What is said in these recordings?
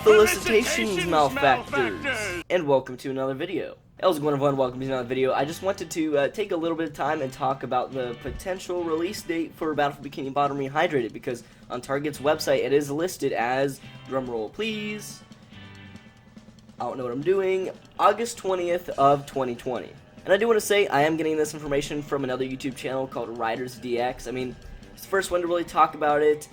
Felicitations, malefactors, and welcome to another video. How's it going, everyone? Welcome to another video. I just wanted to take a little bit of time and talk about the potential release date for Battlefield Bikini Bottom Rehydrated, because on Target's website it is listed as, drumroll please, I don't know what I'm doing, August 20th of 2020. And I do want to say I am getting this information from another YouTube channel called Riders DX. I mean, it's the first one to really talk about it,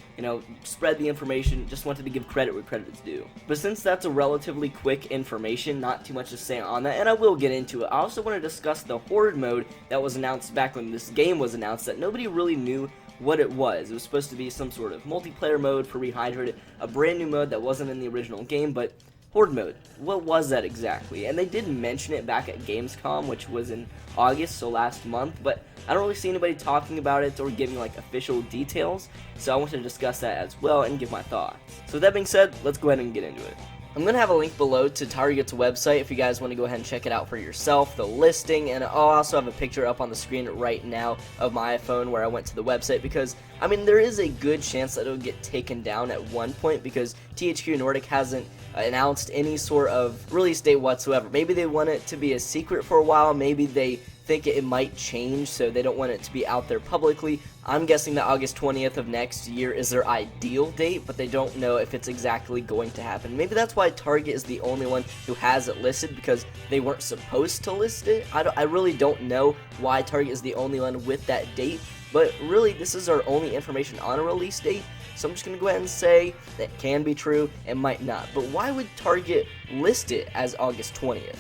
spread the information. Just wanted to give credit where credit is due. But since that's a relatively quick information, not too much to say on that, and I will get into it, I also want to discuss the Horde mode that was announced back when this game was announced that nobody really knew what it was. It was supposed to be some sort of multiplayer mode for Rehydrated, a brand new mode that wasn't in the original game, but Horde mode, what was that exactly? And they did mention it back at Gamescom, which was in August, so last month, but I don't really see anybody talking about it or giving like official details, so I wanted to discuss that as well and give my thoughts. So with that being said, let's go ahead and get into it. I'm going to have a link below to Target's website if you guys want to go ahead and check it out for yourself, the listing, and I'll also have a picture up on the screen right now of my iPhone where I went to the website, because, I mean, there is a good chance that it'll get taken down at one point because THQ Nordic hasn't announced any sort of release date whatsoever. Maybe they want it to be a secret for a while, maybe they think it might change, so they don't want it to be out there publicly. I'm guessing that August 20th of next year is their ideal date, but they don't know if it's exactly going to happen. Maybe that's why Target is the only one who has it listed, because they weren't supposed to list it. I really don't know why Target is the only one with that date, but really this is our only information on a release date. So I'm just going to go ahead and say that can be true and might not. But why would Target list it as August 20th?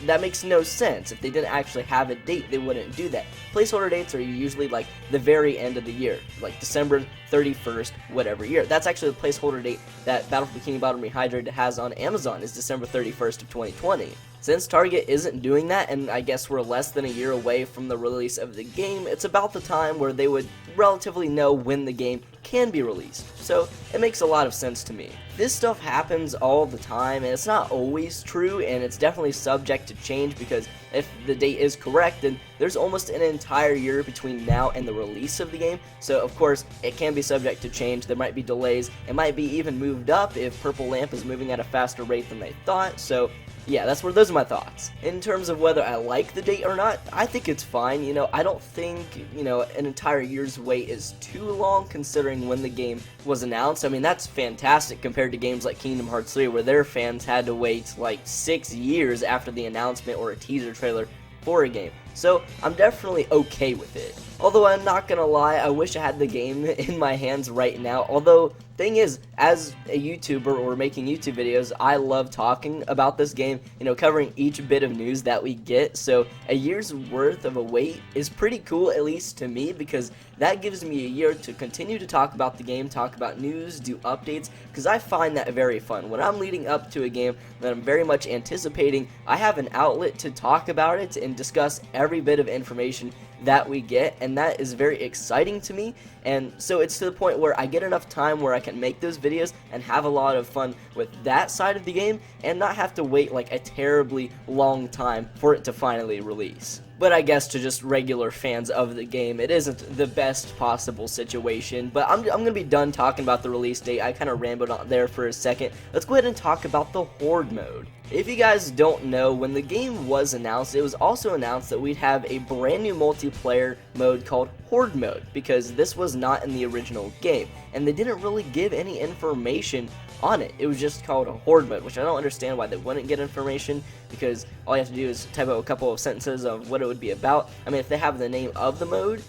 That makes no sense. If they didn't actually have a date, they wouldn't do that. Placeholder dates are usually like the very end of the year, like December 31st, whatever year. That's actually the placeholder date that Battlefield Bikini Bottom Rehydrated has on Amazon, is December 31st of 2020. Since Target isn't doing that, and I guess we're less than a year away from the release of the game, it's about the time where they would relatively know when the game can be released. So it makes a lot of sense to me. This stuff happens all the time, and it's not always true, and it's definitely subject to change, because if the date is correct, then there's almost an entire year between now and the release of the game. So of course it can be subject to change. There might be delays. It might be even moved up if Purple Lamp is moving at a faster rate than they thought. So yeah, those are my thoughts. In terms of whether I like the date or not, I think it's fine. I don't think, an entire year's wait is too long considering when the game was announced. I mean, that's fantastic compared to games like Kingdom Hearts 3, where their fans had to wait like 6 years after the announcement or a teaser trailer for a game. So I'm definitely okay with it. Although I'm not gonna lie, I wish I had the game in my hands right now. Although, thing is, as a YouTuber or making YouTube videos, I love talking about this game, covering each bit of news that we get. So a year's worth of a wait is pretty cool, at least to me, because that gives me a year to continue to talk about the game, talk about news, do updates, because I find that very fun. When I'm leading up to a game that I'm very much anticipating, I have an outlet to talk about it and discuss every bit of information that we get, and that is very exciting to me. And so it's to the point where I get enough time where I can make those videos and have a lot of fun with that side of the game and not have to wait like a terribly long time for it to finally release. But I guess to just regular fans of the game, it isn't the best possible situation. But I'm going to be done talking about the release date. I kind of rambled on there for a second. Let's go ahead and talk about the Horde mode. If you guys don't know, when the game was announced, it was also announced that we'd have a brand new multiplayer mode called Horde mode, because this was not in the original game, and they didn't really give any information on it. It was just called a Horde mode, which I don't understand why they wouldn't get information, because all you have to do is type out a couple of sentences of what it would be about. I mean, if they have the name of the mode,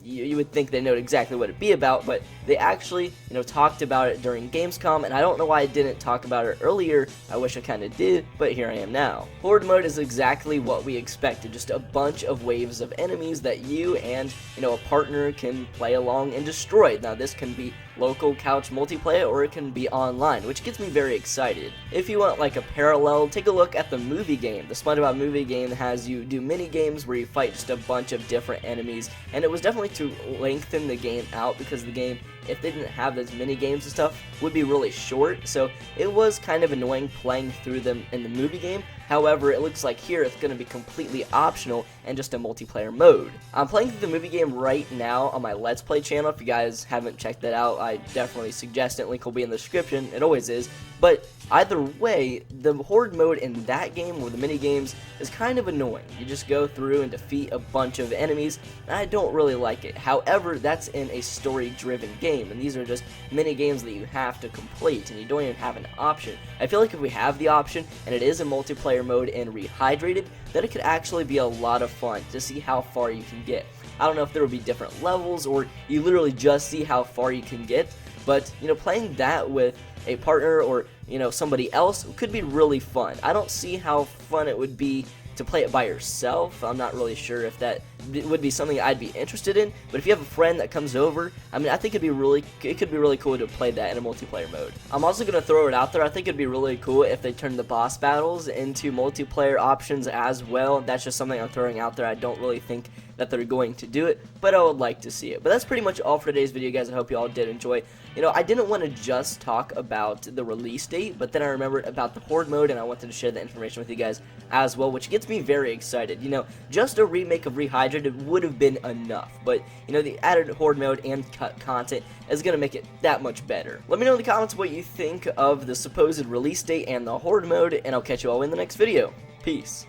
you would think they know exactly what it'd be about, but they actually, talked about it during Gamescom, and I don't know why I didn't talk about it earlier. I wish I kind of did, but here I am now. Horde mode is exactly what we expected, just a bunch of waves of enemies that you and, a partner can play along and destroy. Now, this can be local couch multiplayer, or it can be online, which gets me very excited. If you want like a parallel, take a look at the movie game. The Spongebob movie game has you do mini games where you fight just a bunch of different enemies, and it was definitely to lengthen the game out, because the game, if they didn't have those mini games and stuff, would be really short. So it was kind of annoying playing through them in the movie game. However, it looks like here it's going to be completely optional and just a multiplayer mode. I'm playing through the movie game right now on my Let's Play channel. If you guys haven't checked that out, I definitely suggest it. Link will be in the description. It always is. But Either way, the horde mode in that game, or the mini games, is kind of annoying. You just go through and defeat a bunch of enemies, and I don't really like it. However, that's in a story-driven game, and these are just mini games that you have to complete, and you don't even have an option. I feel like if we have the option, and it is a multiplayer mode in Rehydrated, then it could actually be a lot of fun to see how far you can get. I don't know if there will be different levels, or you literally just see how far you can get, but, you know, playing that with a partner or, you know, somebody else could be really fun. I don't see how fun it would be to play it by yourself. I'm not really sure if that would be something I'd be interested in, but if you have a friend that comes over, I mean, I think it could be really cool to play that in a multiplayer mode. I'm also going to throw it out there, I think it'd be really cool if they turned the boss battles into multiplayer options as well. That's just something I'm throwing out there. I don't really think that they're going to do it, but I would like to see it. But that's pretty much all for today's video, guys. I hope you all did enjoy. You know, I didn't want to just talk about the release date, but then I remembered about the horde mode, and I wanted to share the information with you guys as well, which gets me very excited. You know, just a remake of Rehydrated would have been enough, but, you know, the added horde mode and cut content is going to make it that much better. Let me know in the comments what you think of the supposed release date and the horde mode, and I'll catch you all in the next video. Peace.